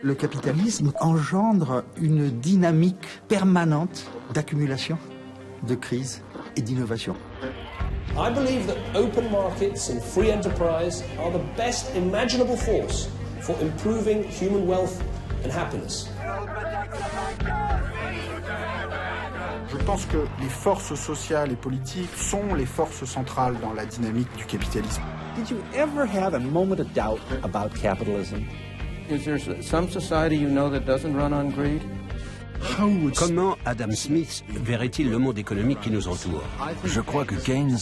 Le capitalisme engendre une dynamique permanente d'accumulation, de crise et d'innovation. I believe that open markets and free enterprise are the best imaginable force for improving human wealth and happiness. Je pense que les forces sociales et politiques sont les forces centrales dans la dynamique du capitalisme. Did you ever have a moment of doubt about capitalism? Is there some society you know that doesn't run on greed? Comment Adam Smith verrait-il le monde économique qui nous entoure? Je crois que Keynes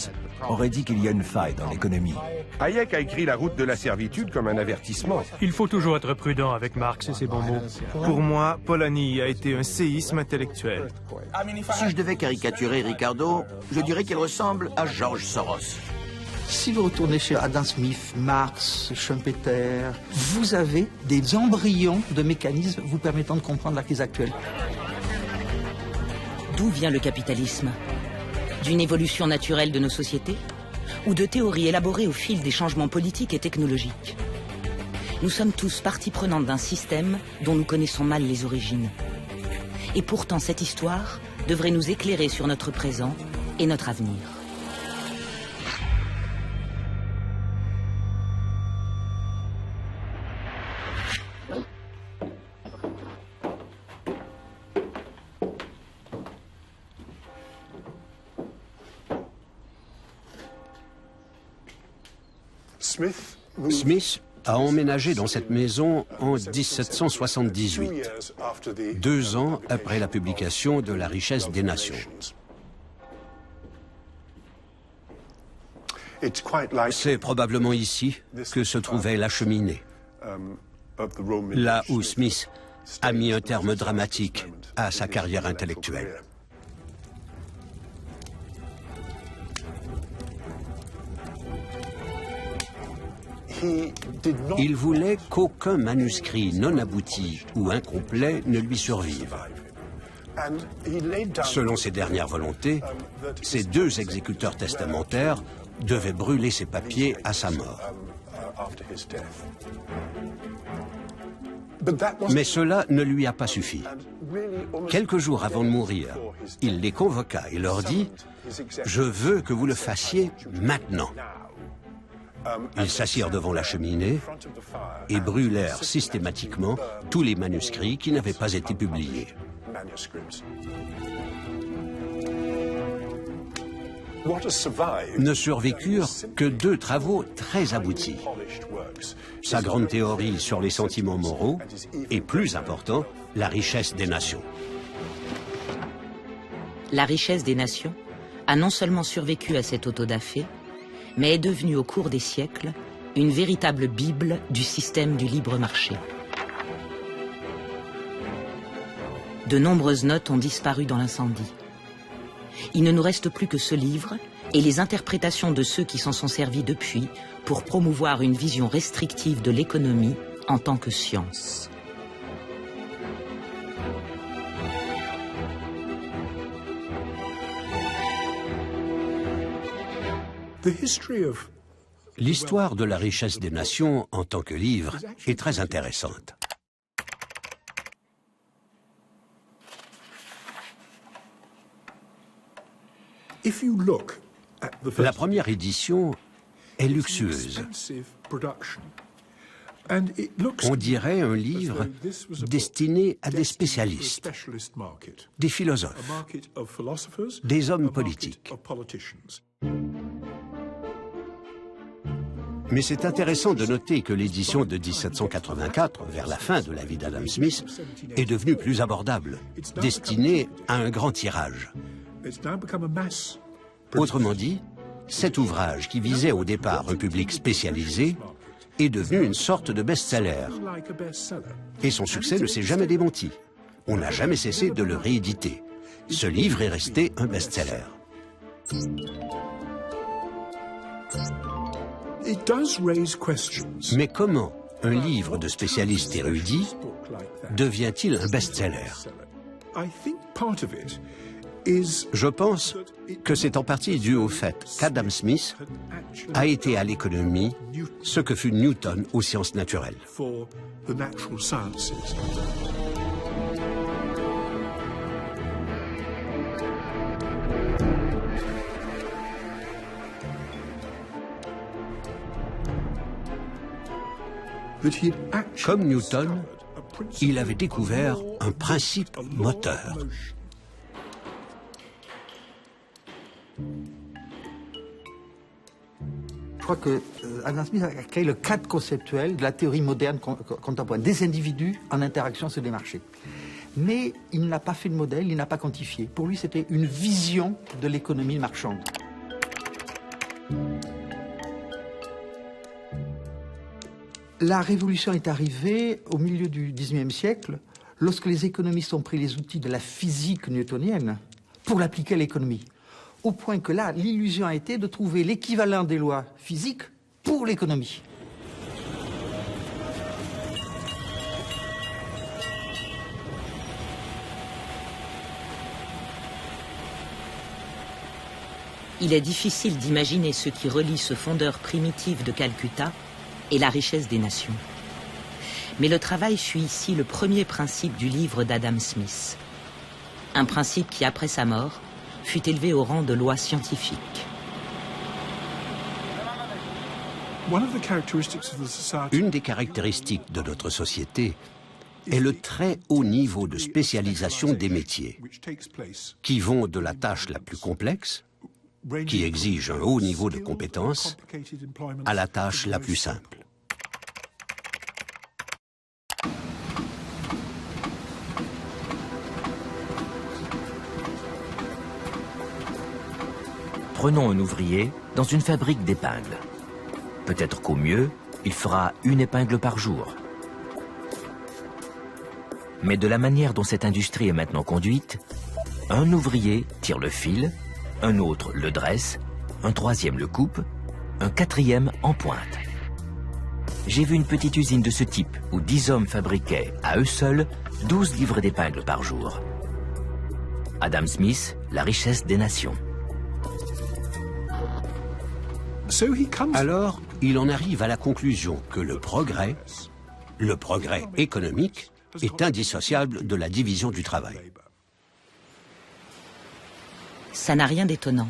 aurait dit qu'il y a une faille dans l'économie. Hayek a écrit La route de la servitude comme un avertissement. Il faut toujours être prudent avec Marx et ses bons mots. Pour moi, Polanyi a été un séisme intellectuel. Si je devais caricaturer Ricardo, je dirais qu'il ressemble à George Soros. Si vous retournez chez Adam Smith, Marx, Schumpeter, vous avez des embryons de mécanismes vous permettant de comprendre la crise actuelle. D'où vient le capitalisme? D'une évolution naturelle de nos sociétés? Ou de théories élaborées au fil des changements politiques et technologiques? Nous sommes tous partie prenante d'un système dont nous connaissons mal les origines. Et pourtant, cette histoire devrait nous éclairer sur notre présent et notre avenir. Smith a emménagé dans cette maison en 1778, 2 ans après la publication de La richesse des nations. C'est probablement ici que se trouvait la cheminée, là où Smith a mis un terme dramatique à sa carrière intellectuelle. Il voulait qu'aucun manuscrit non abouti ou incomplet ne lui survive. Selon ses dernières volontés, ses 2 exécuteurs testamentaires devaient brûler ses papiers à sa mort. Mais cela ne lui a pas suffi. Quelques jours avant de mourir, il les convoqua et leur dit « Je veux que vous le fassiez maintenant ». Ils s'assirent devant la cheminée et brûlèrent systématiquement tous les manuscrits qui n'avaient pas été publiés. Ne survécurent que 2 travaux très aboutis. Sa grande théorie sur les sentiments moraux et, plus important, la richesse des nations. La richesse des nations a non seulement survécu à cet autodafé, mais est devenue au cours des siècles une véritable bible du système du libre marché. De nombreuses notes ont disparu dans l'incendie. Il ne nous reste plus que ce livre et les interprétations de ceux qui s'en sont servis depuis pour promouvoir une vision restrictive de l'économie en tant que science. L'histoire de la richesse des nations en tant que livre est très intéressante. La première édition est luxueuse. On dirait un livre destiné à des spécialistes, des philosophes, des hommes politiques. Mais c'est intéressant de noter que l'édition de 1784, vers la fin de la vie d'Adam Smith, est devenue plus abordable, destinée à un grand tirage. Autrement dit, cet ouvrage, qui visait au départ un public spécialisé, est devenu une sorte de best-seller. Et son succès ne s'est jamais démenti. On n'a jamais cessé de le rééditer. Ce livre est resté un best-seller. Mais comment un livre de spécialistes érudits devient-il un best-seller? Je pense que c'est en partie dû au fait qu'Adam Smith a été à l'économie ce que fut Newton aux sciences naturelles. Comme Newton, il avait découvert un principe moteur. Je crois que Adam Smith a créé le cadre conceptuel de la théorie moderne contemporaine, des individus en interaction sur des marchés. Mais il n'a pas fait de modèle, il n'a pas quantifié. Pour lui, c'était une vision de l'économie marchande. La révolution est arrivée au milieu du XIXe siècle, lorsque les économistes ont pris les outils de la physique newtonienne pour l'appliquer à l'économie. Au point que là, l'illusion a été de trouver l'équivalent des lois physiques pour l'économie. Il est difficile d'imaginer ce qui relie ce fondeur primitif de Calcutta et la richesse des nations. Mais le travail suit ici le premier principe du livre d'Adam Smith. Un principe qui, après sa mort, fut élevé au rang de loi scientifique. Une des caractéristiques de notre société est le très haut niveau de spécialisation des métiers, qui vont de la tâche la plus complexe, qui exige un haut niveau de compétence, à la tâche la plus simple. Prenons un ouvrier dans une fabrique d'épingles. Peut-être qu'au mieux, il fera une épingle par jour. Mais de la manière dont cette industrie est maintenant conduite, un ouvrier tire le fil, un autre le dresse, un troisième le coupe, un quatrième en pointe. J'ai vu une petite usine de ce type où 10 hommes fabriquaient à eux seuls 12 livres d'épingles par jour. Adam Smith, la richesse des nations. Alors, il en arrive à la conclusion que le progrès économique, est indissociable de la division du travail. Ça n'a rien d'étonnant.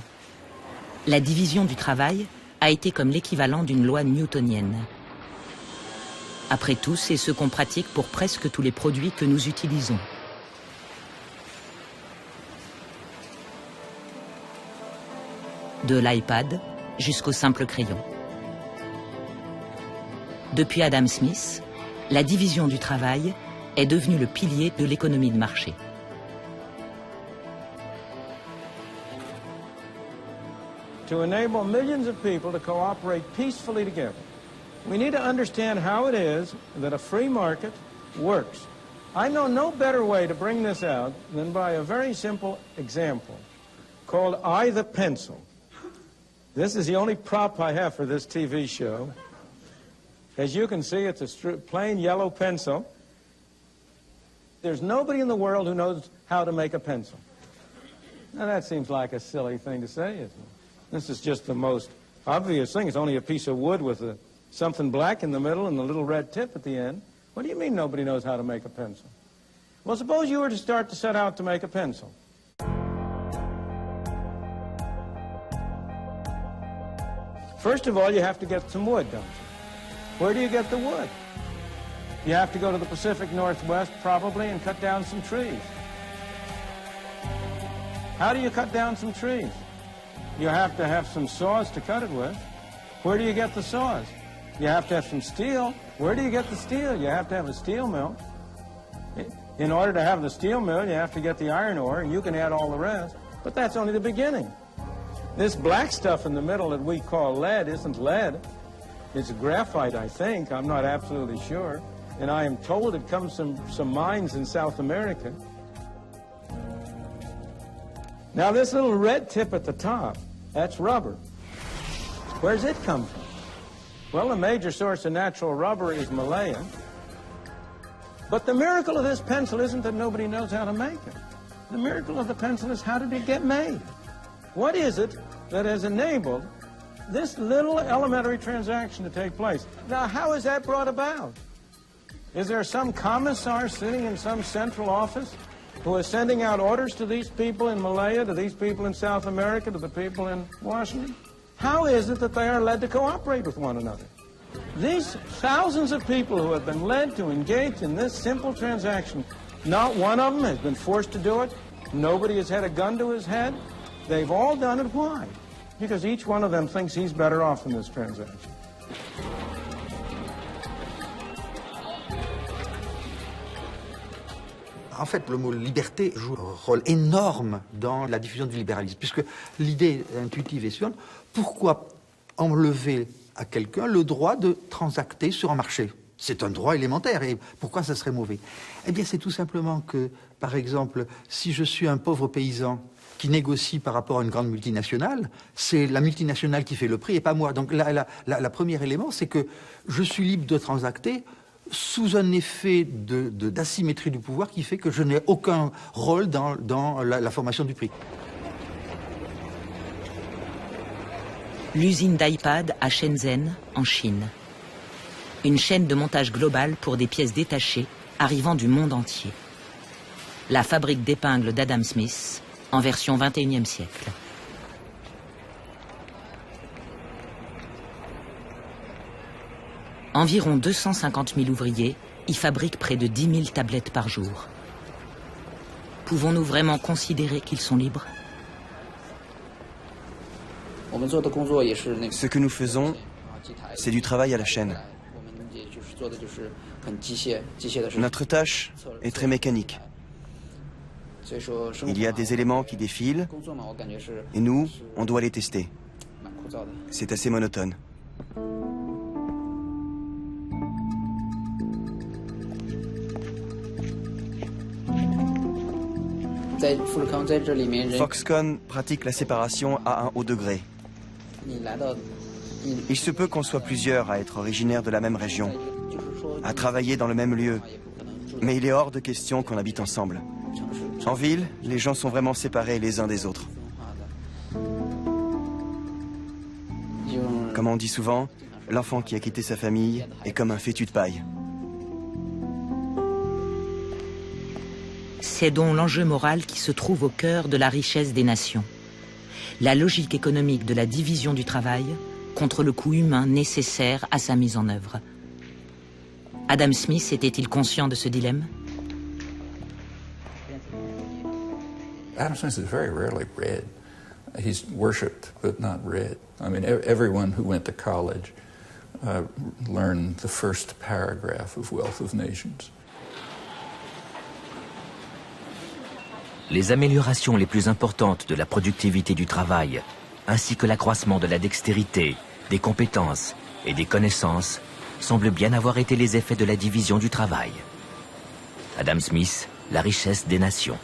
La division du travail a été comme l'équivalent d'une loi newtonienne. Après tout, c'est ce qu'on pratique pour presque tous les produits que nous utilisons. De l'iPad jusqu'au simple crayon. Depuis Adam Smith, la division du travail est devenue le pilier de l'économie de marché. To enable millions of people to cooperate peacefully together, we need to understand how it is that a free market works. I know no better way to bring this out than by a very simple example called I the Pencil. This is the only prop I have for this TV show. As you can see, it's a plain yellow pencil. There's nobody in the world who knows how to make a pencil. Now that seems like a silly thing to say, isn't it? This is just the most obvious thing. It's only a piece of wood with something black in the middle and the little red tip at the end. What do you mean nobody knows how to make a pencil? Well, suppose you were to start to set out to make a pencil. First of all, you have to get some wood, don't you? Where do you get the wood? You have to go to the Pacific Northwest, probably, and cut down some trees. How do you cut down some trees? You have to have some saws to cut it with. Where do you get the saws? You have to have some steel. Where do you get the steel? You have to have a steel mill. In order to have the steel mill, you have to get the iron ore, and you can add all the rest. But that's only the beginning. This black stuff in the middle that we call lead isn't lead. It's graphite, I think. I'm not absolutely sure. And I am told it comes from some mines in South America. Now, this little red tip at the top, that's rubber. Where's it come from? Well, the major source of natural rubber is Malaya. But the miracle of this pencil isn't that nobody knows how to make it. The miracle of the pencil is, how did it get made? What is it that has enabled this little elementary transaction to take place? Now, how is that brought about? Is there some commissar sitting in some central office who is sending out orders to these people in Malaya, to these people in South America, to the people in Washington? How is it that they are led to cooperate with one another? These thousands of people who have been led to engage in this simple transaction, not one of them has been forced to do it. Nobody has had a gun to his head. They've all done it. Why? Because each one of them thinks he's better off in this transaction. En fait, le mot liberté joue un rôle énorme dans la diffusion du libéralisme, puisque l'idée intuitive est suivante: pourquoi enlever à quelqu'un le droit de transacter sur un marché? C'est un droit élémentaire, et pourquoi ça serait mauvais? Eh bien, c'est tout simplement que, par exemple, si je suis un pauvre paysan qui négocie par rapport à une grande multinationale, c'est la multinationale qui fait le prix et pas moi. Donc, la premier élément, c'est que je suis libre de transacter sous un effet d'asymétrie du pouvoir qui fait que je n'ai aucun rôle dans la formation du prix. L'usine d'iPad à Shenzhen, en Chine. Une chaîne de montage globale pour des pièces détachées arrivant du monde entier. La fabrique d'épingles d'Adam Smith, en version 21e siècle. Environ 250 000 ouvriers y fabriquent près de 10 000 tablettes par jour. Pouvons-nous vraiment considérer qu'ils sont libres? Ce que nous faisons, c'est du travail à la chaîne. Notre tâche est très mécanique. Il y a des éléments qui défilent, et nous, on doit les tester. C'est assez monotone. Foxconn pratique la séparation à un haut degré. Il se peut qu'on soit plusieurs à être originaires de la même région, à travailler dans le même lieu, mais il est hors de question qu'on habite ensemble. En ville, les gens sont vraiment séparés les uns des autres. Comme on dit souvent, l'enfant qui a quitté sa famille est comme un fétu de paille. C'est donc l'enjeu moral qui se trouve au cœur de la richesse des nations. La logique économique de la division du travail contre le coût humain nécessaire à sa mise en œuvre. Adam Smith était-il conscient de ce dilemme? Adam Smith is very rarely read. He's worshipped, but not read. I mean, everyone who went to college learned the first paragraph of Wealth of Nations. Les améliorations les plus importantes de la productivité du travail, ainsi que l'accroissement de la dextérité, des compétences et des connaissances, semblent bien avoir été les effets de la division du travail. Adam Smith, La richesse des nations.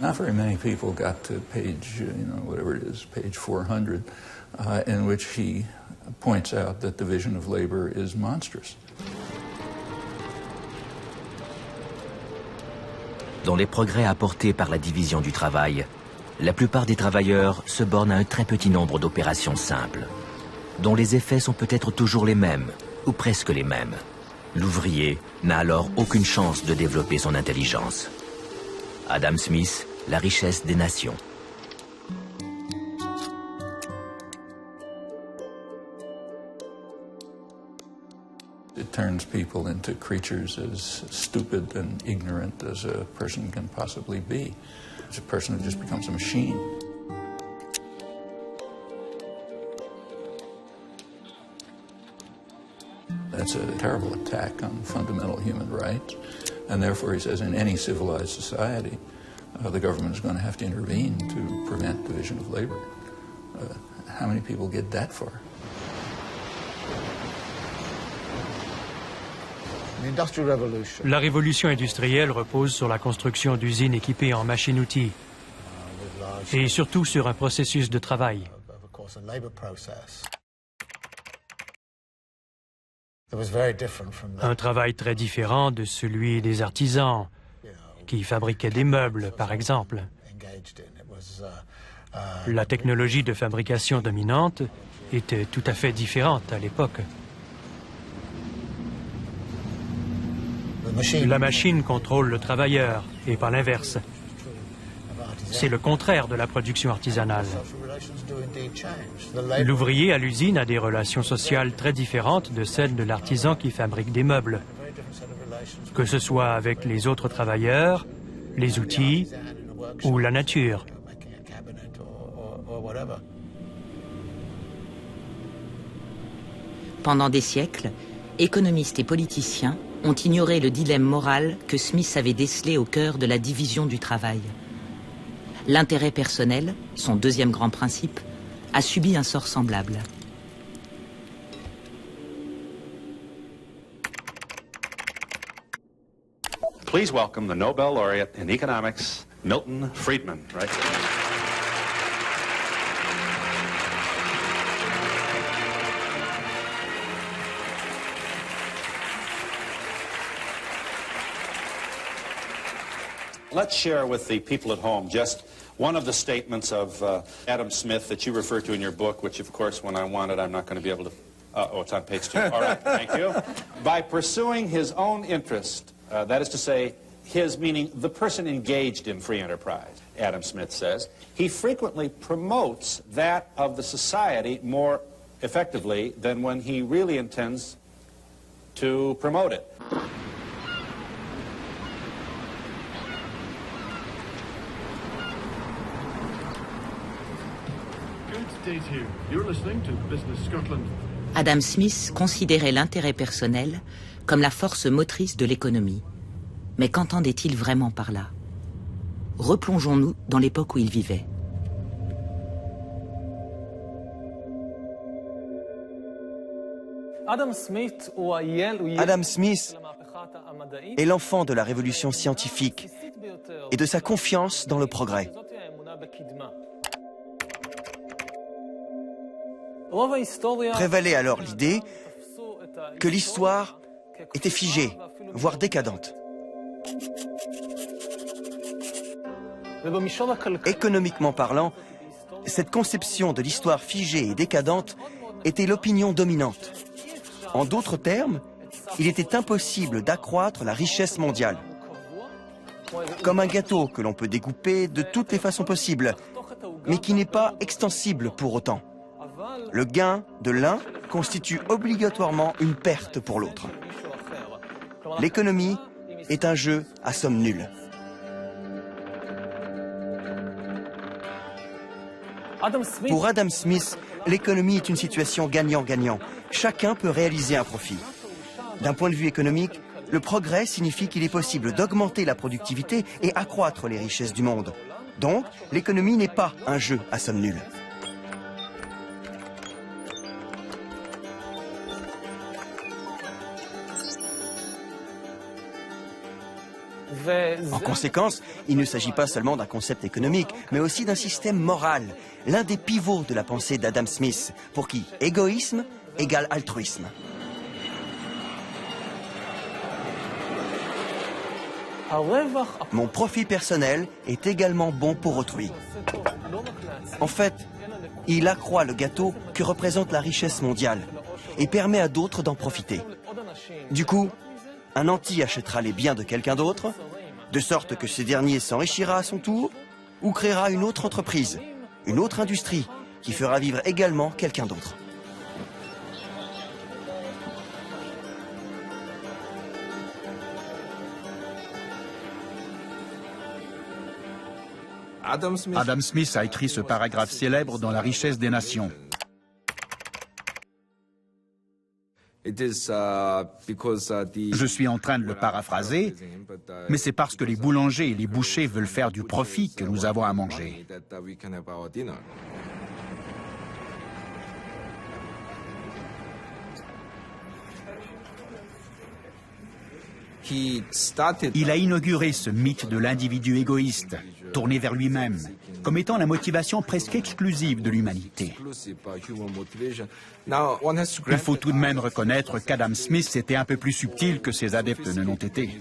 Not very many people got to page, whatever it is, page 400, in which he points out that division of labor is monstrous. Dans les progrès apportés par la division du travail, la plupart des travailleurs se bornent à un très petit nombre d'opérations simples, dont les effets sont peut-être toujours les mêmes, ou presque les mêmes. L'ouvrier n'a alors aucune chance de développer son intelligence. Adam Smith, La richesse des nations. It turns people into creatures as stupid and ignorant as a person can possibly be. It's a person who just becomes a machine. That's a terrible attack on fundamental human rights. And therefore, he says, in any civilized society, the government is going to have to intervene to prevent division of labor. How many people get that far? La révolution industrielle repose sur la construction d'usines équipées en machines-outils et surtout sur un processus de travail. Un travail très différent de celui des artisans qui fabriquaient des meubles, par exemple. La technologie de fabrication dominante était tout à fait différente à l'époque. La machine contrôle le travailleur, et pas l'inverse. C'est le contraire de la production artisanale. L'ouvrier à l'usine a des relations sociales très différentes de celles de l'artisan qui fabrique des meubles. Que ce soit avec les autres travailleurs, les outils ou la nature. Pendant des siècles, économistes et politiciens ont ignoré le dilemme moral que Smith avait décelé au cœur de la division du travail. L'intérêt personnel, son deuxième grand principe, a subi un sort semblable. Please welcome the Nobel laureate in economics, Milton Friedman, right? Let's share with the people at home just one of the statements of Adam Smith that you refer to in your book, which, of course, when I want it, I'm not going to be able to... oh, it's on page 2. All right, thank you. By pursuing his own interest, that is to say, his meaning the person engaged in free enterprise, Adam Smith says, he frequently promotes that of the society more effectively than when he really intends to promote it. Adam Smith considérait l'intérêt personnel comme la force motrice de l'économie. Mais qu'entendait-il vraiment par là? Replongeons-nous dans l'époque où il vivait. Adam Smith est l'enfant de la révolution scientifique et de sa confiance dans le progrès. Prévalait alors l'idée que l'histoire était figée, voire décadente. Économiquement parlant, cette conception de l'histoire figée et décadente était l'opinion dominante. En d'autres termes, il était impossible d'accroître la richesse mondiale. Comme un gâteau que l'on peut découper de toutes les façons possibles, mais qui n'est pas extensible pour autant. Le gain de l'un constitue obligatoirement une perte pour l'autre. L'économie est un jeu à somme nulle. Pour Adam Smith, l'économie est une situation gagnant-gagnant. Chacun peut réaliser un profit. D'un point de vue économique, le progrès signifie qu'il est possible d'augmenter la productivité et accroître les richesses du monde. Donc, l'économie n'est pas un jeu à somme nulle. En conséquence, il ne s'agit pas seulement d'un concept économique, mais aussi d'un système moral, l'un des pivots de la pensée d'Adam Smith, pour qui égoïsme égale altruisme. Mon profit personnel est également bon pour autrui. En fait, il accroît le gâteau que représente la richesse mondiale et permet à d'autres d'en profiter. Du coup, un nanti achètera les biens de quelqu'un d'autre, de sorte que ce dernier s'enrichira à son tour, ou créera une autre entreprise, une autre industrie, qui fera vivre également quelqu'un d'autre. Adam Smith a écrit ce paragraphe célèbre dans La richesse des nations. Je suis en train de le paraphraser, mais c'est parce que les boulangers et les bouchers veulent faire du profit que nous avons à manger. Il a inauguré ce mythe de l'individu égoïste, tourné vers lui-même, comme étant la motivation presque exclusive de l'humanité. Il faut tout de même reconnaître qu'Adam Smith était un peu plus subtil que ses adeptes ne l'ont été.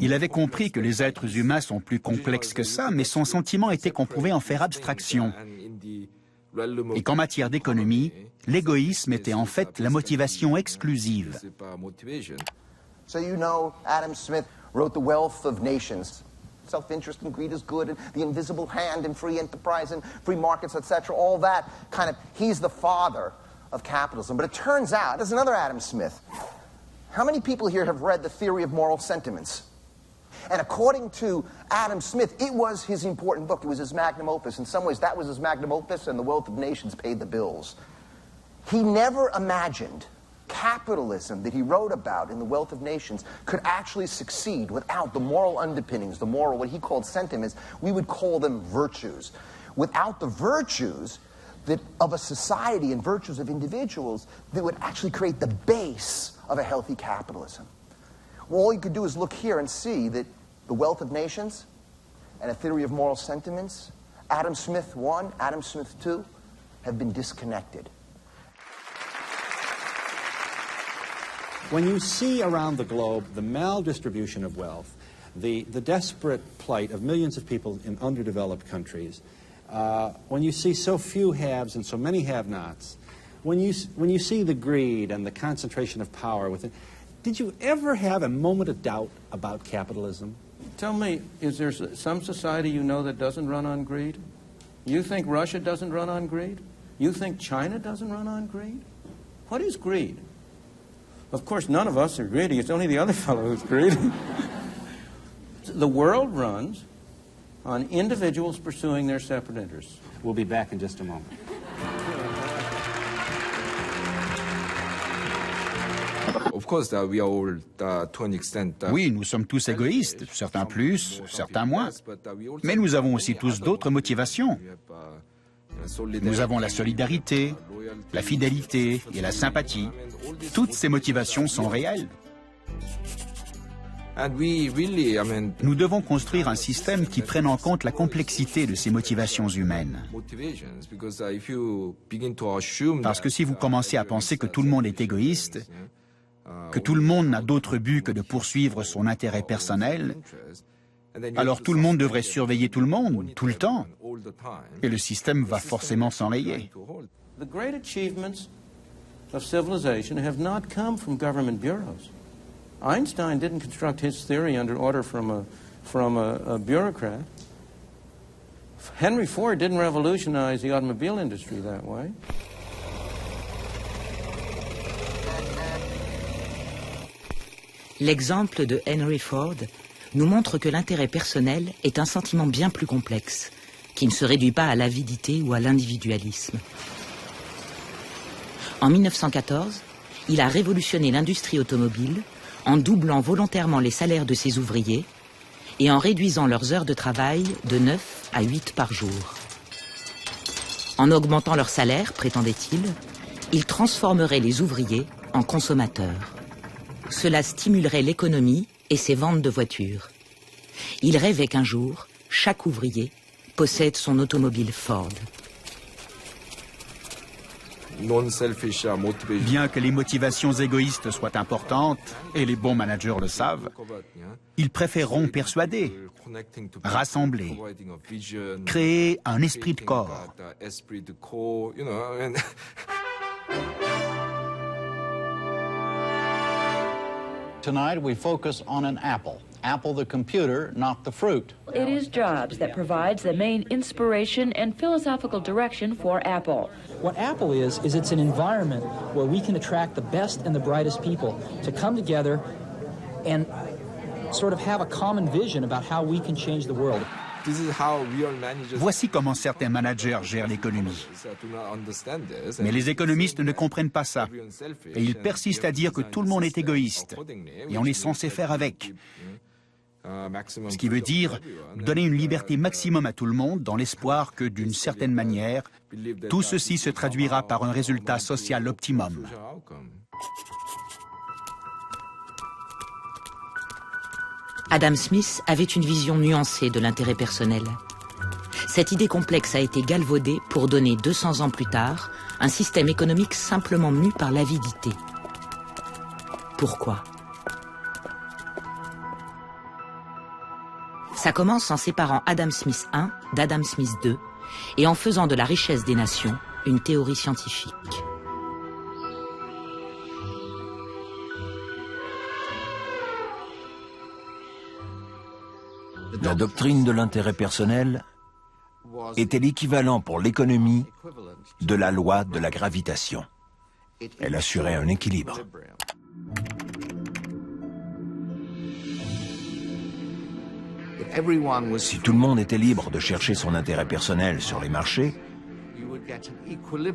Il avait compris que les êtres humains sont plus complexes que ça, mais son sentiment était qu'on pouvait en faire abstraction. Et qu'en matière d'économie, l'égoïsme était en fait la motivation exclusive. So you know, Adam Smith wrote The Wealth of Nations. Self-interest and greed is good, and the invisible hand and free enterprise and free markets, etc. All that kind of, he's the father of capitalism. But it turns out, there's another Adam Smith. How many people here have read The Theory of Moral Sentiments? And according to Adam Smith, it was his important book. It was his magnum opus. In some ways, that was his magnum opus, and The Wealth of Nations paid the bills. He never imagined capitalism that he wrote about in The Wealth of Nations could actually succeed without the moral underpinnings, the moral, what he called sentiments. We would call them virtues. Without the virtues of a society and virtues of individuals that would actually create the base of a healthy capitalism. Well, all you could do is look here and see that The Wealth of Nations and A Theory of Moral Sentiments, Adam Smith 1, Adam Smith 2, have been disconnected. When you see around the globe the maldistribution of wealth, the desperate plight of millions of people in underdeveloped countries, when you see so few haves and so many have-nots, when you see the greed and the concentration of power within, did you ever have a moment of doubt about capitalism? Tell me, is there some society you know that doesn't run on greed? You think Russia doesn't run on greed? You think China doesn't run on greed? What is greed? Of course, none of us are greedy. It's only the other fellow who's greedy. The world runs on individuals pursuing their separate interests. We'll be back in just a moment. Oui, nous sommes tous égoïstes, certains plus, certains moins. Mais nous avons aussi tous d'autres motivations. Nous avons la solidarité, la fidélité et la sympathie. Toutes ces motivations sont réelles. Nous devons construire un système qui prenne en compte la complexité de ces motivations humaines. Parce que si vous commencez à penser que tout le monde est égoïste, que tout le monde n'a d'autre but que de poursuivre son intérêt personnel, alors tout le monde devrait surveiller tout le monde, tout le temps, et le système va forcément s'enrayer. The great achievements of civilization have not come from government bureaus. Einstein didn't construct his theory under order from a bureaucrat. Henry Ford didn't revolutionize the automobile industry that way. L'exemple de Henry Ford nous montre que l'intérêt personnel est un sentiment bien plus complexe, qui ne se réduit pas à l'avidité ou à l'individualisme. En 1914, il a révolutionné l'industrie automobile en doublant volontairement les salaires de ses ouvriers et en réduisant leurs heures de travail de 9 à 8 par jour. En augmentant leurs salaires, prétendait-il, il transformerait les ouvriers en consommateurs. Cela stimulerait l'économie et ses ventes de voitures. Il rêvait qu'un jour, chaque ouvrier possède son automobile Ford. Bien que les motivations égoïstes soient importantes, et les bons managers le savent, ils préféreront persuader, rassembler, créer un esprit de corps. Tonight we focus on an apple. Apple the computer, not the fruit. It is Jobs that provides the main inspiration and philosophical direction for Apple. What Apple is it's an environment where we can attract the best and the brightest people to come together and sort of have a common vision about how we can change the world. Voici comment certains managers gèrent l'économie. Mais les économistes ne comprennent pas ça. Et ils persistent à dire que tout le monde est égoïste. Et on est censé faire avec. Ce qui veut dire donner une liberté maximum à tout le monde dans l'espoir que, d'une certaine manière, tout ceci se traduira par un résultat social optimum. Adam Smith avait une vision nuancée de l'intérêt personnel. Cette idée complexe a été galvaudée pour donner 200 ans plus tard un système économique simplement mu par l'avidité. Pourquoi? Ça commence en séparant Adam Smith I d'Adam Smith II et en faisant de la richesse des nations une théorie scientifique. La doctrine de l'intérêt personnel était l'équivalent pour l'économie de la loi de la gravitation. Elle assurait un équilibre. Si tout le monde était libre de chercher son intérêt personnel sur les marchés,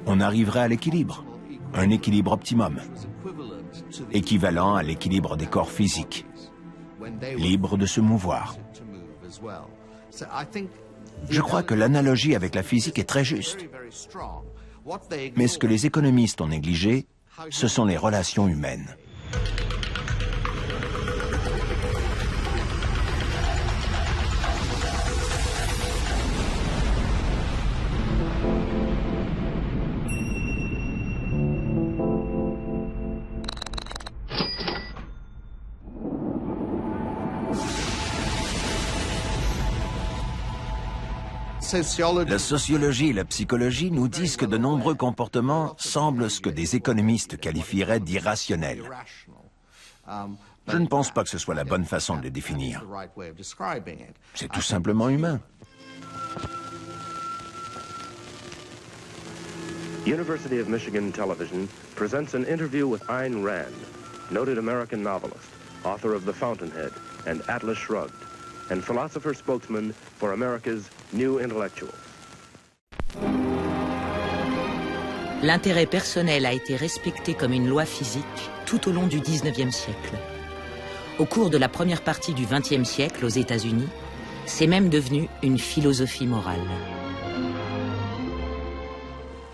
on arriverait à l'équilibre, un équilibre optimum, équivalent à l'équilibre des corps physiques, libre de se mouvoir. Je crois que l'analogie avec la physique est très juste. Mais ce que les économistes ont négligé, ce sont les relations humaines. La sociologie et la psychologie nous disent que de nombreux comportements semblent ce que des économistes qualifieraient d'irrationnels. Je ne pense pas que ce soit la bonne façon de les définir. C'est tout simplement humain. University of Michigan Television presents an interview with Ayn Rand, noted American novelist, author of The Fountainhead and Atlas Shrugged, and philosopher spokesman for America's New Intellectuals. L'intérêt personnel a été respecté comme une loi physique tout au long du XIXe siècle. Au cours de la première partie du XXe siècle aux États-Unis, c'est même devenu une philosophie morale.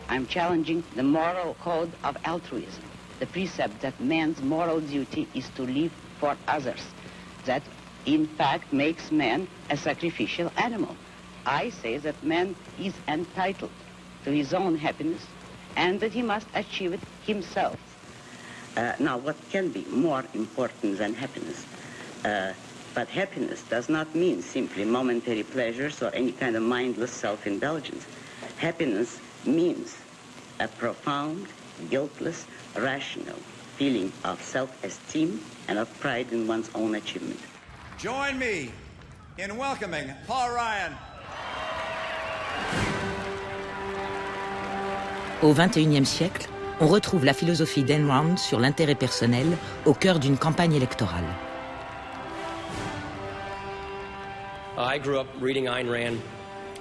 I'm challenging the moral code of altruism, the precept that man's moral duty is to live for others, that in fact makes man a sacrificial animal. I say that man is entitled to his own happiness and that he must achieve it himself. Now, what can be more important than happiness? But happiness does not mean simply momentary pleasures or any kind of mindless self-indulgence. Happiness means a profound, guiltless, rational feeling of self-esteem and of pride in one's own achievement. Join me in welcoming Paul Ryan. Au XXIe siècle, on retrouve la philosophie d'Ayn Rand sur l'intérêt personnel au cœur d'une campagne électorale. I grew up reading Ayn Rand,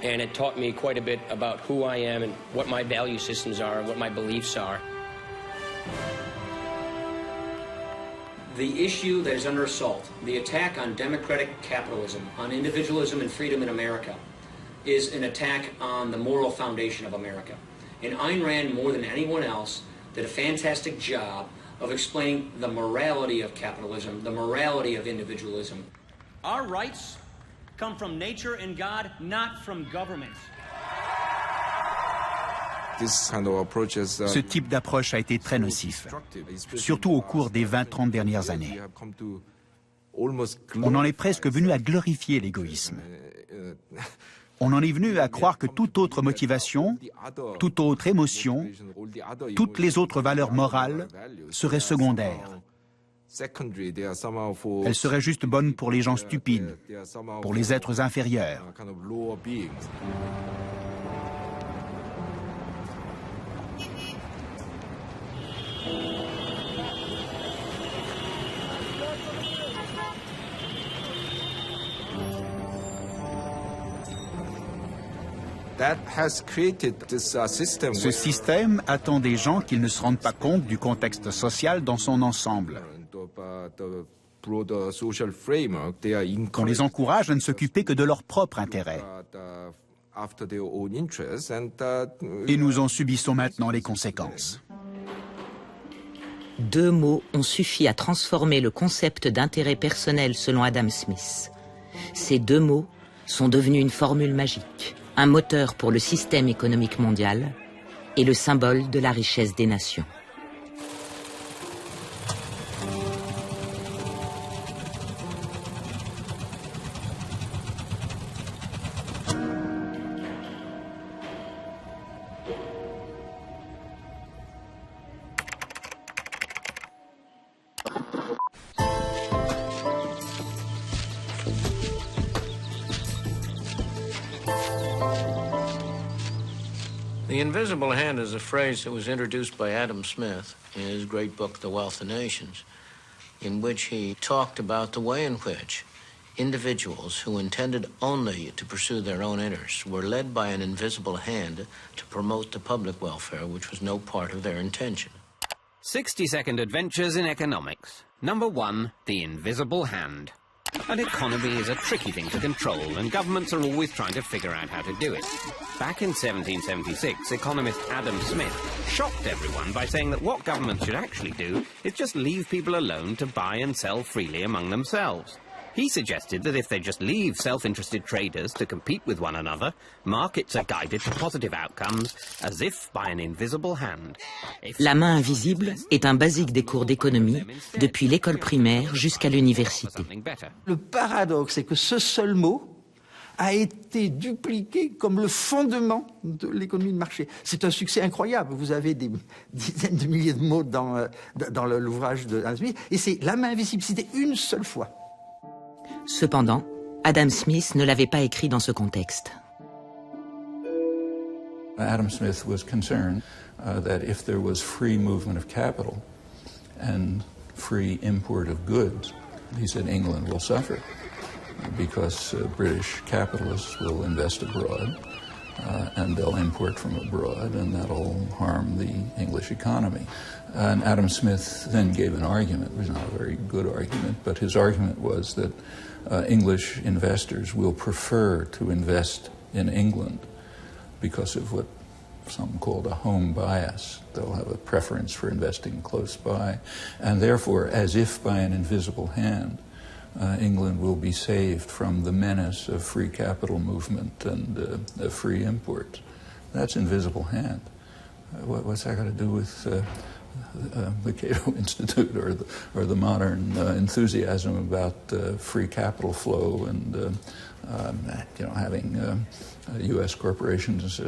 and it taught me quite a bit about who I am and what my value systems are and what my beliefs are. The issue that is under assault, the attack on democratic capitalism, on individualism and freedom in America, is an attack on the moral foundation of America. And Ayn Rand, more than anyone else, did a fantastic job of explaining the morality of capitalism, the morality of individualism. Our rights come from nature and God, not from governments. Ce type d'approche a été très nocif, surtout au cours des 20-30 dernières années. On en est presque venu à glorifier l'égoïsme. On en est venu à croire que toute autre motivation, toute autre émotion, toutes les autres valeurs morales seraient secondaires. Elles seraient juste bonnes pour les gens stupides, pour les êtres inférieurs. Ce système attend des gens qu'ils ne se rendent pas compte du contexte social dans son ensemble. Qu'on les encourage à ne s'occuper que de leur propre intérêt. Et nous en subissons maintenant les conséquences. 2 mots ont suffi à transformer le concept d'intérêt personnel selon Adam Smith. Ces 2 mots sont devenus une formule magique, un moteur pour le système économique mondial et le symbole de la richesse des nations. The invisible hand is a phrase that was introduced by Adam Smith in his great book, The Wealth of Nations, in which he talked about the way in which individuals who intended only to pursue their own interests were led by an invisible hand to promote the public welfare, which was no part of their intention. 60-second adventures in economics. Number 1, the invisible hand. An economy is a tricky thing to control, and governments are always trying to figure out how to do it. Back in 1776, economist Adam Smith shocked everyone by saying that what governments should actually do is just leave people alone to buy and sell freely among themselves. He suggested that if they just leave self-interested traders to compete with one another, markets are guided to positive outcomes as if by an invisible hand. La main invisible est un basique des cours d'économie depuis l'école primaire jusqu'à l'université. Le paradoxe est que ce seul mot a été dupliqué comme le fondement de l'économie de marché. C'est un succès incroyable. Vous avez des dizaines de milliers de mots dans l'ouvrage de Adam Smith, et c'est la main invisible, c'était une seule fois. Cependant, Adam Smith ne l'avait pas écrit dans ce contexte. Adam Smith was concerned that if there was free movement of capital and free import of goods, he said England will suffer because British capitalists will invest abroad and they'll import from abroad, and that'll harm the English economy. And Adam Smith then gave an argument. It was not a very good argument, but his argument was that English investors will prefer to invest in England because of what some called a home bias. They'll have a preference for investing close by, and therefore, as if by an invisible hand, England will be saved from the menace of free capital movement and free imports. That's invisible hand. What's that got to do with the Cato Institute or the modern enthusiasm about free capital flow and having U.S. corporations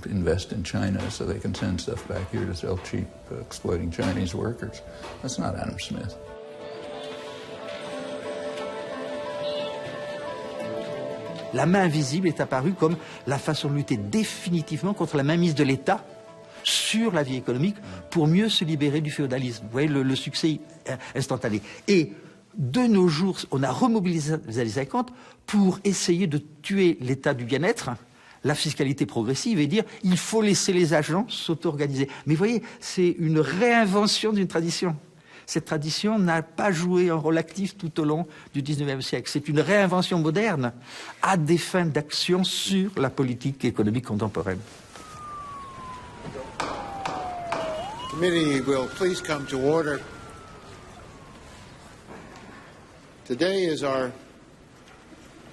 invest in China so they can send stuff back here to sell cheap, exploiting Chinese workers? That's not Adam Smith. La main invisible est apparue comme la façon de lutter définitivement contre la mainmise de l'État sur la vie économique pour mieux se libérer du féodalisme. Vous voyez le succès instantané. Et de nos jours, on a remobilisé les années 50 pour essayer de tuer l'état du bien-être, la fiscalité progressive, et dire il faut laisser les agents s'auto-organiser. Mais vous voyez, c'est une réinvention d'une tradition. Cette tradition n'a pas joué un rôle actif tout au long du XIXe siècle. C'est une réinvention moderne à des fins d'action sur la politique économique contemporaine. Committee will please come to order. Today is our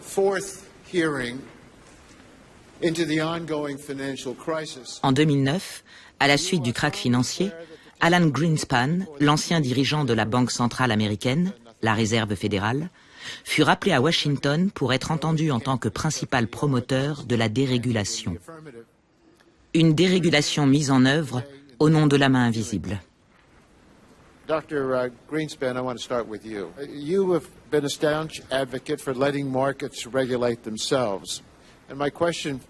fourth hearing into the ongoing financial crisis. En 2009, à la suite du krach financier, Alan Greenspan, l'ancien dirigeant de la Banque centrale américaine, la Réserve fédérale, fut rappelé à Washington pour être entendu en tant que principal promoteur de la dérégulation. Une dérégulation mise en œuvre au nom de la main invisible. Dr. Greenspan, I want to start with you. You have been a staunch advocate for letting markets regulate themselves. And my question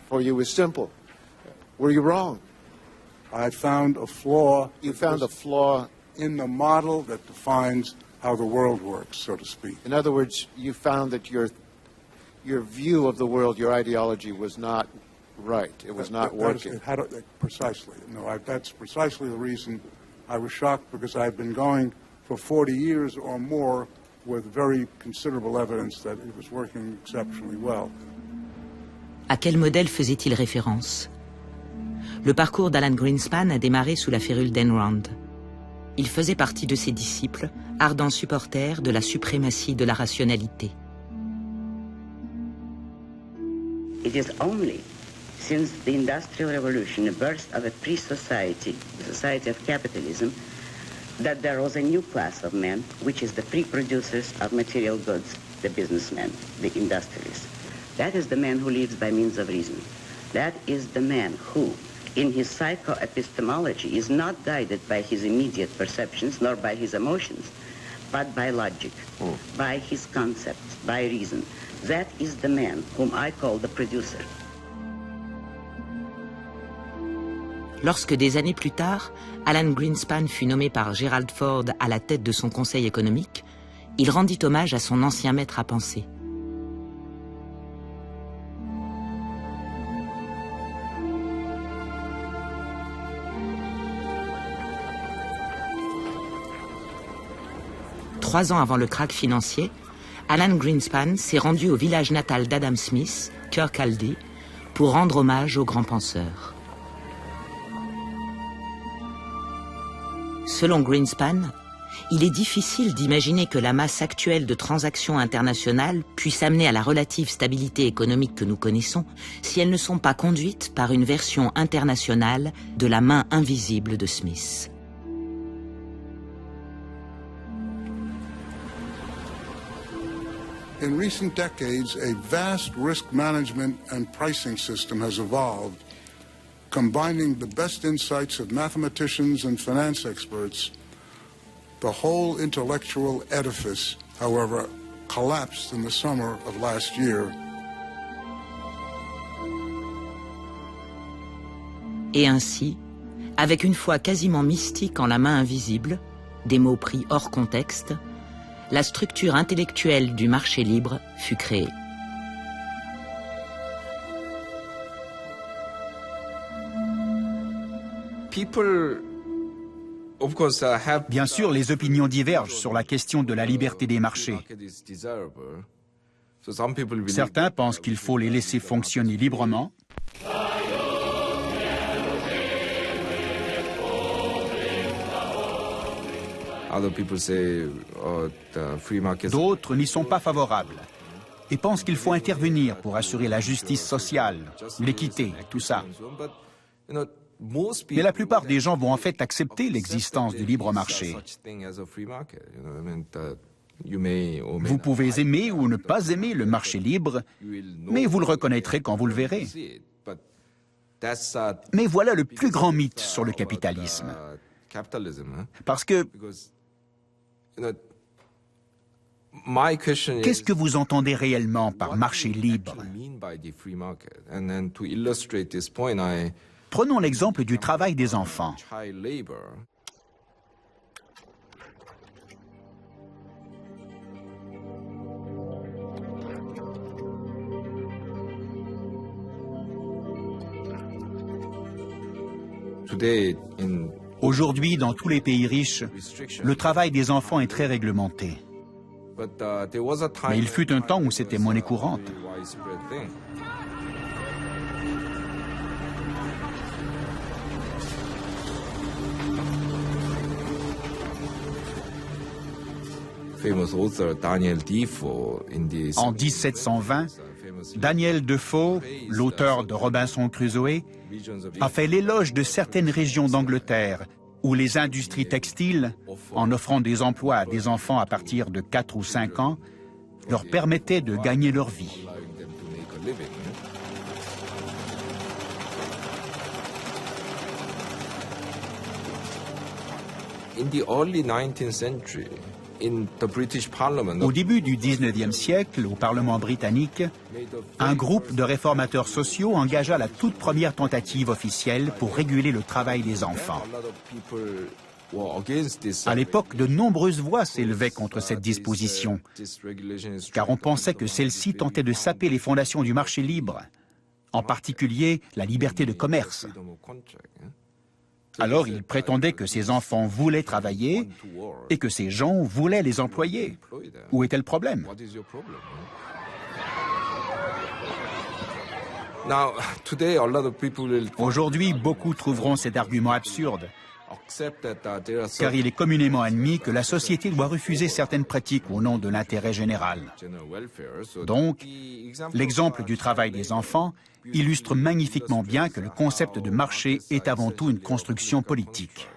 for you is simple. Were you wrong? I found a flaw. You found a flaw in the model that defines how the world works, so to speak. In other words, you found that your view of the world, your ideology was not right. It was not working. Precisely. No, that's precisely the reason I was shocked, because I've been going for 40 years or more with very considerable evidence that it was working exceptionally well. À quel modèle faisait-il référence? Le parcours d'Alan Greenspan a démarré sous la férule d'Enron. Il faisait partie de ses disciples, ardents supporters de la suprématie de la rationalité. It is only since the Industrial Revolution, the birth of a free society, the society of capitalism, that there was a new class of men, which is the free producers of material goods, the businessmen, the industrialists. That is the man who lives by means of reason. That is the man who, in his psychoepistemology, is not guided by his immediate perceptions nor by his emotions, but by logic, by his concepts, by reason. That is the man whom I call the producer. Lorsque des années plus tard, Alan Greenspan fut nommé par Gerald Ford à la tête de son conseil économique, il rendit hommage à son ancien maître à penser. Trois ans avant le krach financier, Alan Greenspan s'est rendu au village natal d'Adam Smith, Kirkcaldy, pour rendre hommage au grand penseur. Selon Greenspan, il est difficile d'imaginer que la masse actuelle de transactions internationales puisse amener à la relative stabilité économique que nous connaissons si elles ne sont pas conduites par une version internationale de la main invisible de Smith. In recent decades, a vast risk management and pricing system has evolved, combining the best insights of mathematicians and finance experts. The whole intellectual edifice, however, collapsed in the summer of last year. Et ainsi, avec une foi quasiment mystique en la main invisible, des mots pris hors contexte, la structure intellectuelle du marché libre fut créée. Bien sûr, les opinions divergent sur la question de la liberté des marchés. Certains pensent qu'il faut les laisser fonctionner librement. D'autres n'y sont pas favorables et pensent qu'il faut intervenir pour assurer la justice sociale, l'équité, tout ça. Mais la plupart des gens vont en fait accepter l'existence du libre marché. Vous pouvez aimer ou ne pas aimer le marché libre, mais vous le reconnaîtrez quand vous le verrez. Mais voilà le plus grand mythe sur le capitalisme. Parce que qu'est-ce que vous entendez réellement par marché libre? Prenons l'exemple du travail des enfants. Aujourd'hui, dans tous les pays riches, le travail des enfants est très réglementé. Mais il fut un temps où c'était monnaie courante. En 1720, Daniel Defoe, l'auteur de Robinson Crusoe, a fait l'éloge de certaines régions d'Angleterre où les industries textiles, en offrant des emplois à des enfants à partir de 4 ou 5 ans, leur permettaient de gagner leur vie. Au début du XIXe siècle, au Parlement britannique, un groupe de réformateurs sociaux engagea la toute première tentative officielle pour réguler le travail des enfants. À l'époque, de nombreuses voix s'élevaient contre cette disposition, car on pensait que celle-ci tentait de saper les fondations du marché libre, en particulier la liberté de commerce. Alors, il prétendait que ces enfants voulaient travailler et que ces gens voulaient les employer. Où était le problème? Aujourd'hui, beaucoup trouveront cet argument absurde, car il est communément admis que la société doit refuser certaines pratiques au nom de l'intérêt général. Donc, l'exemple du travail des enfants illustre magnifiquement bien que le concept de marché est avant tout une construction politique.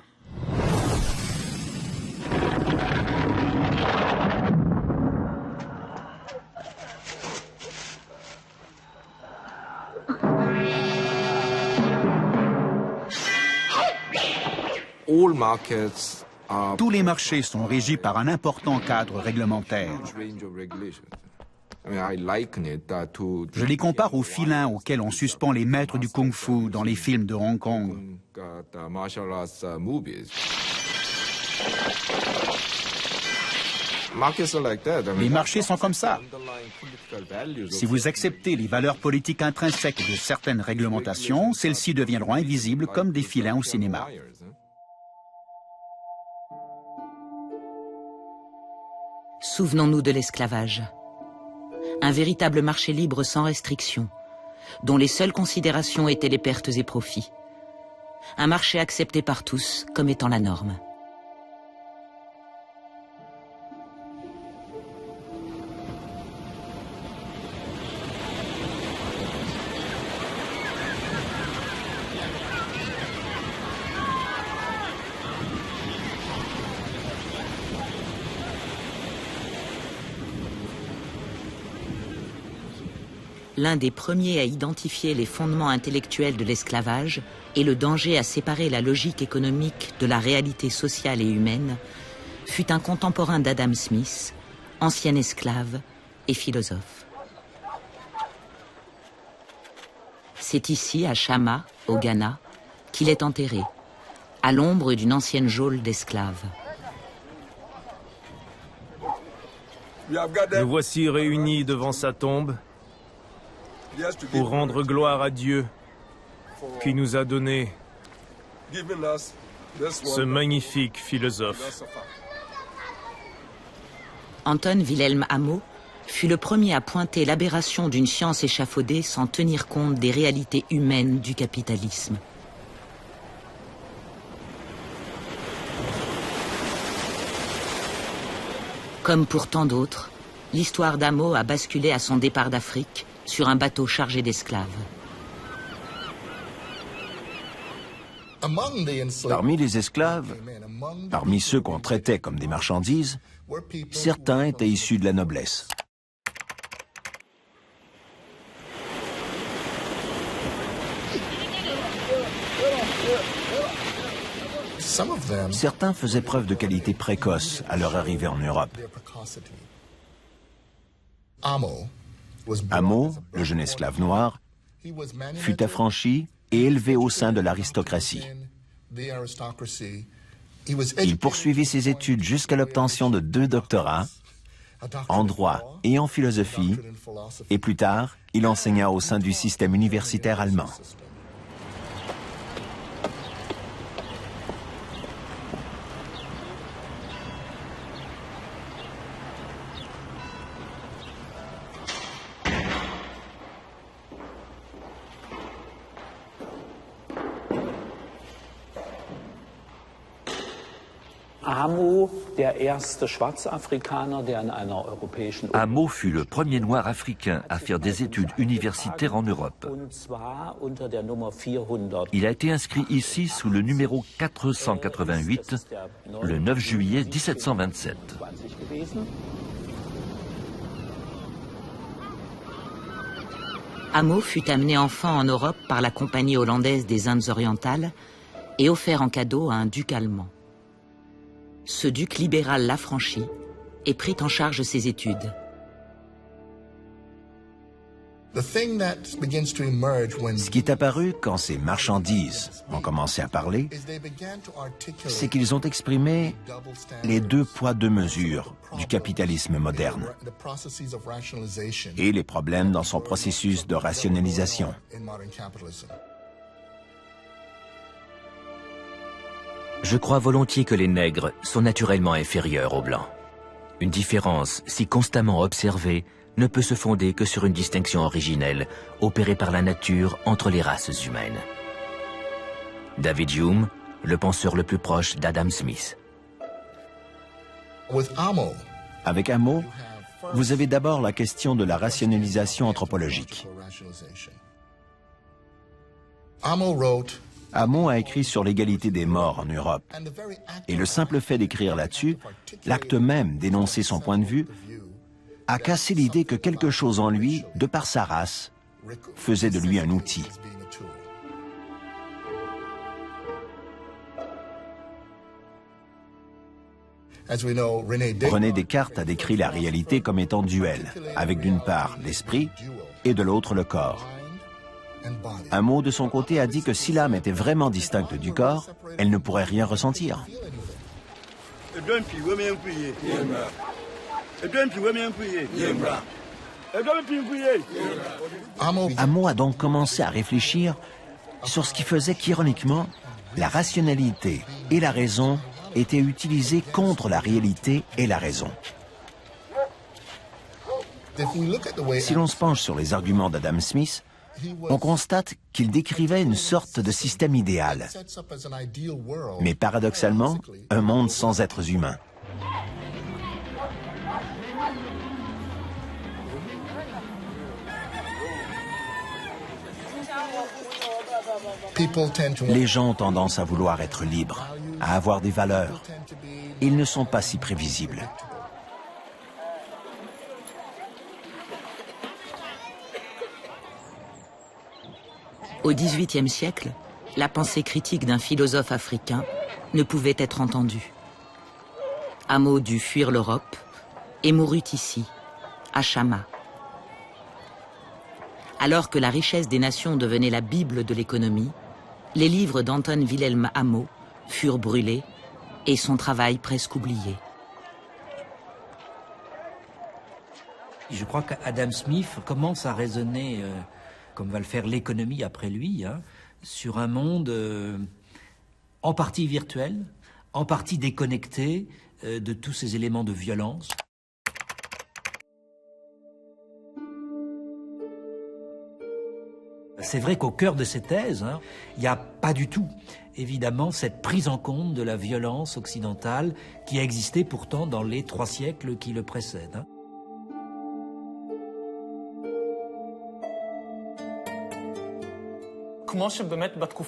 Tous les marchés sont régis par un important cadre réglementaire. Je les compare aux filins auxquels on suspend les maîtres du kung-fu dans les films de Hong Kong. Les marchés sont comme ça. Si vous acceptez les valeurs politiques intrinsèques de certaines réglementations, celles-ci deviendront invisibles comme des filins au cinéma. Souvenons-nous de l'esclavage. Un véritable marché libre sans restriction, dont les seules considérations étaient les pertes et profits. Un marché accepté par tous comme étant la norme. L'un des premiers à identifier les fondements intellectuels de l'esclavage et le danger à séparer la logique économique de la réalité sociale et humaine fut un contemporain d'Adam Smith, ancien esclave et philosophe. C'est ici, à Shama, au Ghana, qu'il est enterré, à l'ombre d'une ancienne geôle d'esclaves. Nous voici réunis devant sa tombe pour rendre gloire à Dieu qui nous a donné ce magnifique philosophe. Anton Wilhelm Amo fut le premier à pointer l'aberration d'une science échafaudée sans tenir compte des réalités humaines du capitalisme. Comme pour tant d'autres, l'histoire d'Amo a basculé à son départ d'Afrique sur un bateau chargé d'esclaves. Parmi les esclaves, parmi ceux qu'on traitait comme des marchandises, certains étaient issus de la noblesse. Certains faisaient preuve de qualité précoce à leur arrivée en Europe. Amo, le jeune esclave noir, fut affranchi et élevé au sein de l'aristocratie. Il poursuivit ses études jusqu'à l'obtention de 2 doctorats, en droit et en philosophie, et plus tard, il enseigna au sein du système universitaire allemand. Amo fut le premier noir africain à faire des études universitaires en Europe. Il a été inscrit ici sous le numéro 488, le 9 juillet 1727. Amo fut amené enfant en Europe par la Compagnie hollandaise des Indes orientales et offert en cadeau à un duc allemand. Ce duc libéral l'affranchit et prit en charge ses études. Ce qui est apparu quand ces marchandises ont commencé à parler, c'est qu'ils ont exprimé les 2 poids 2 mesures du capitalisme moderne et les problèmes dans son processus de rationalisation. Je crois volontiers que les nègres sont naturellement inférieurs aux blancs. Une différence si constamment observée ne peut se fonder que sur une distinction originelle opérée par la nature entre les races humaines. David Hume, le penseur le plus proche d'Adam Smith. Avec Amo, vous avez d'abord la question de la rationalisation anthropologique. Amo a écrit sur l'égalité des morts en Europe. Et le simple fait d'écrire là-dessus, l'acte même d'énoncer son point de vue, a cassé l'idée que quelque chose en lui, de par sa race, faisait de lui un outil. René Descartes a décrit la réalité comme étant duel, avec d'une part l'esprit et de l'autre le corps. Amo, de son côté, a dit que si l'âme était vraiment distincte du corps, elle ne pourrait rien ressentir. Amo a donc commencé à réfléchir sur ce qui faisait qu'ironiquement, la rationalité et la raison étaient utilisées contre la réalité et la raison. Si l'on se penche sur les arguments d'Adam Smith, on constate qu'il décrivait une sorte de système idéal, mais paradoxalement, un monde sans êtres humains. Les gens ont tendance à vouloir être libres, à avoir des valeurs. Ils ne sont pas si prévisibles. Au XVIIIe siècle, la pensée critique d'un philosophe africain ne pouvait être entendue. Amo dut fuir l'Europe et mourut ici, à Chama. Alors que la richesse des nations devenait la Bible de l'économie, les livres d'Anton Wilhelm Amo furent brûlés et son travail presque oublié. Je crois qu'Adam Smith commence à raisonner, comme va le faire l'économie après lui, sur un monde en partie virtuel, en partie déconnecté de tous ces éléments de violence. C'est vrai qu'au cœur de ces thèses, il n'y a pas du tout, évidemment, cette prise en compte de la violence occidentale qui a existé pourtant dans les 3 siècles qui le précèdent.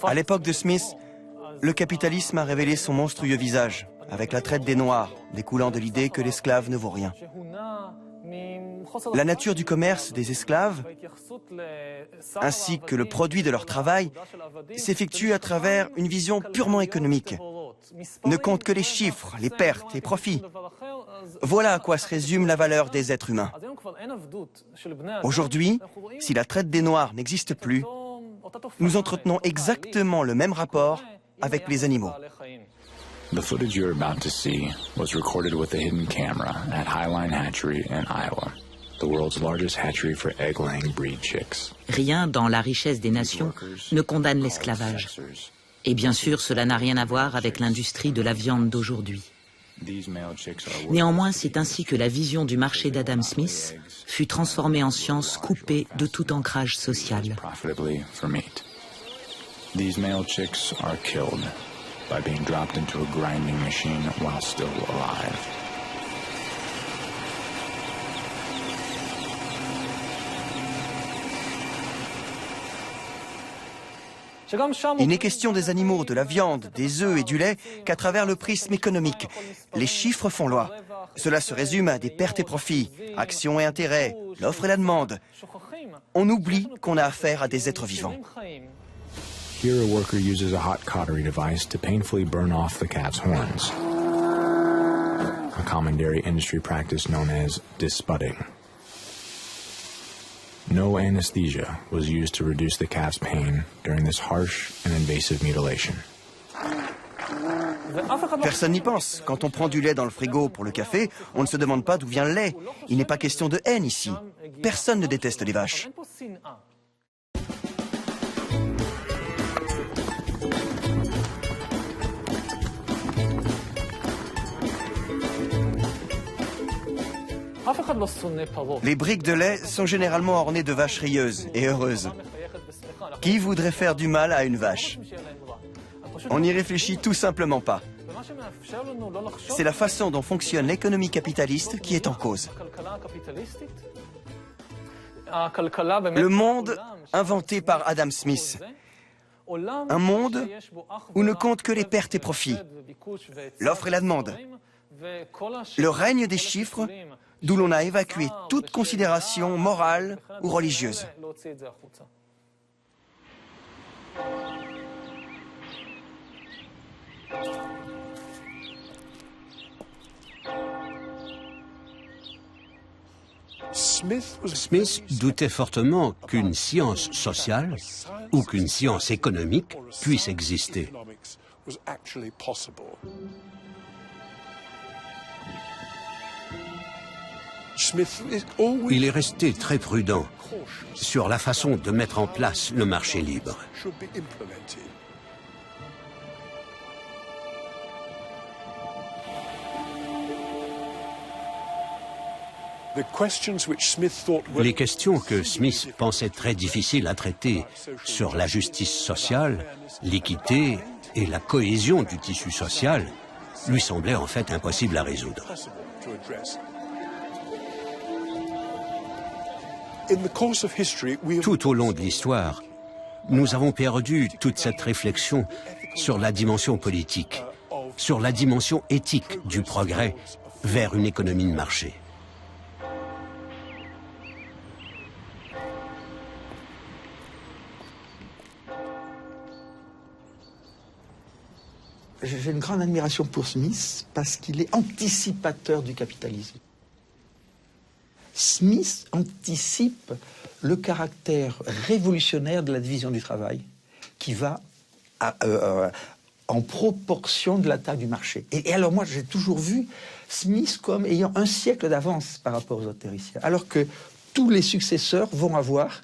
À l'époque de Smith, le capitalisme a révélé son monstrueux visage, avec la traite des Noirs, découlant de l'idée que l'esclave ne vaut rien. La nature du commerce des esclaves, ainsi que le produit de leur travail, s'effectue à travers une vision purement économique. Ne compte que les chiffres, les pertes, les profits. Voilà à quoi se résume la valeur des êtres humains. Aujourd'hui, si la traite des Noirs n'existe plus, nous entretenons exactement le même rapport avec les animaux. The footage you're about to see was recorded with a hidden camera at Highline Hatchery in Iowa, the world's largest hatchery for egg-laying breed chicks. Rien dans la richesse des nations ne condamne l'esclavage. Et bien sûr, cela n'a rien à voir avec l'industrie de la viande d'aujourd'hui. Néanmoins, c'est ainsi que la vision du marché d'Adam Smith fut transformée en science coupée de tout ancrage social. These male chicks are killed by being dropped into a grinding machine while still alive. Il n'est question des animaux, de la viande, des œufs et du lait qu'à travers le prisme économique. Les chiffres font loi. Cela se résume à des pertes et profits, actions et intérêts, l'offre et la demande. On oublie qu'on a affaire à des êtres vivants. Here, a worker uses a hot cautery device to painfully burn off the cat's horns, a common dairy industry practice known as disbudding. No anesthesia was used to reduce the cat's pain during this harsh and invasive mutilation. Personne n'y pense. Quand on prend du lait dans le frigo pour le café, on ne se demande pas d'où vient le lait. Il n'est pas question de haine ici. Personne ne déteste les vaches. Les briques de lait sont généralement ornées de vaches rieuses et heureuses. Qui voudrait faire du mal à une vache? On n'y réfléchit tout simplement pas. C'est la façon dont fonctionne l'économie capitaliste qui est en cause. Le monde inventé par Adam Smith. Un monde où ne comptent que les pertes et profits, l'offre et la demande. Le règne des chiffres, d'où l'on a évacué toute considération morale ou religieuse. Smith doutait fortement qu'une science sociale ou qu'une science économique puisse exister. Il est resté très prudent sur la façon de mettre en place le marché libre. Les questions que Smith pensait très difficiles à traiter sur la justice sociale, l'équité et la cohésion du tissu social lui semblaient en fait impossibles à résoudre. Tout au long de l'histoire, nous avons perdu toute cette réflexion sur la dimension politique, sur la dimension éthique du progrès vers une économie de marché. J'ai une grande admiration pour Smith parce qu'il est anticipateur du capitalisme. Smith anticipe le caractère révolutionnaire de la division du travail qui va en proportion de la taille du marché. Et alors moi, j'ai toujours vu Smith comme ayant un siècle d'avance par rapport aux autres théoriciens, alors que tous les successeurs vont avoir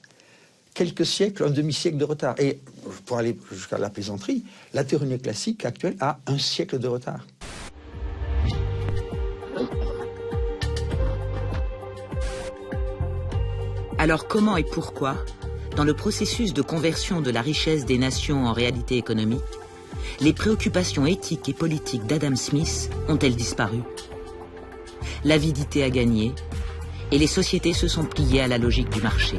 quelques siècles, un demi-siècle de retard. Et pour aller jusqu'à la plaisanterie, la théorie néoclassique actuelle a un siècle de retard. Alors comment et pourquoi, dans le processus de conversion de la richesse des nations en réalité économique, les préoccupations éthiques et politiques d'Adam Smith ont-elles disparu? L'avidité a gagné et les sociétés se sont pliées à la logique du marché.